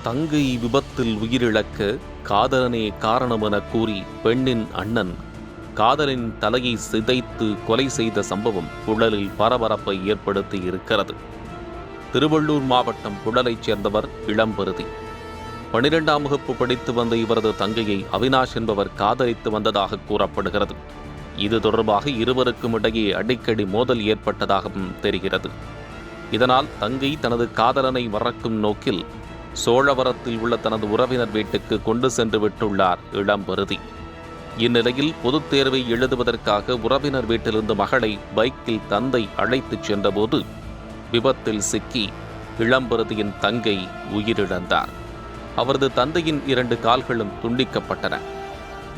தங்கை விபத்தில் உயிரிழக்க காதலனே காரணம் என கூறி பெண்ணின் அண்ணன் காதலின் தலையை சிதைத்து கொலை செய்த சம்பவம் புழலில் பரபரப்பை ஏற்படுத்தி இருக்கிறது. திருவள்ளூர் மாவட்டம் புழலைச் சேர்ந்தவர் இளம்பருதி. 12ஆம் வகுப்பு படித்து வந்த இவரது தங்கையை அவினாஷ் என்பவர் காதலித்து வந்ததாக கூறப்படுகிறது. இது தொடர்பாக இருவருக்கும் இடையே அடிக்கடி மோதல் ஏற்பட்டதாகவும் தெரிகிறது. இதனால் தங்கை தனது காதலனை மறக்கும் நோக்கில் சோழவரத்தில் உள்ள தனது உறவினர் வீட்டுக்கு கொண்டு சென்று விட்டுள்ளார் இளம்பருதி. இந்நிலையில் பொதுத் தேர்வை எழுதுவதற்காக உறவினர் வீட்டிலிருந்து மகளை பைக்கில் தந்தை அழைத்துச் சென்றபோது விபத்தில் சிக்கி இளம்பருதியின் தங்கை உயிரிழந்தார். அவரது தந்தையின் 2 கால்களும் துண்டிக்கப்பட்டன.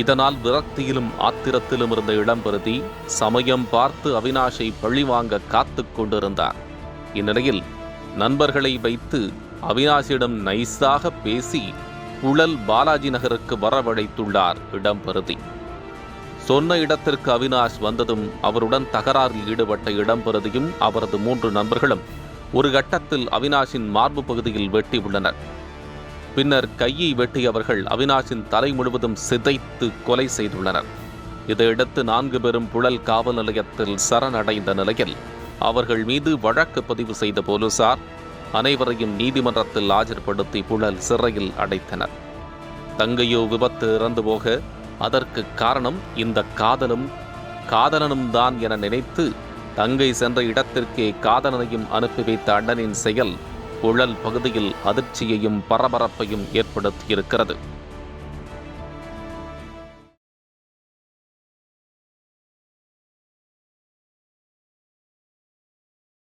இதனால் விரக்தியிலும் ஆத்திரத்திலும் இருந்த இளம்பருதி சமயம் பார்த்து அவினாஷை பழிவாங்க காத்து கொண்டிருந்தார். இந்நிலையில் நண்பர்களை வைத்து அவினாஷிடம் நைஸாக பேசி புழல் பாலாஜி நகருக்கு வரவழைத்துள்ளார் இளம்பருதி. சொன்ன இடத்திற்கு அவினாஷ் வந்ததும் அவருடன் தகராறில் ஈடுபட்ட இளம்பருதியும் அவரது 3 நண்பர்களும் ஒரு கட்டத்தில் அவினாஷின் மார்பு பகுதியில் வெட்டி உள்ளனர். பின்னர் கையை வெட்டியவர்கள் அவினாஷின் தலை முழுவதும் சிதைத்து கொலை செய்துள்ளனர். இதையடுத்து 4 பேரும் புழல் காவல் நிலையத்தில் சரணடைந்த நிலையில் அவர்கள் மீது வழக்கு பதிவு செய்த போலீசார் அனைவரையும் நீதிமன்றத்தில் ஆஜர்படுத்தி புழல் சிறையில் அடைத்தனர். தங்கையோ விபத்து இறந்து போக அதற்கு காரணம் இந்த காதலனும் தான் என நினைத்து தங்கை சென்ற இடத்திற்கே காதலனையும் அனுப்பி வைத்த அண்ணனின் செயல் புழல் பகுதியில் அதிர்ச்சியையும் பரபரப்பையும் ஏற்படுத்தியிருக்கிறது.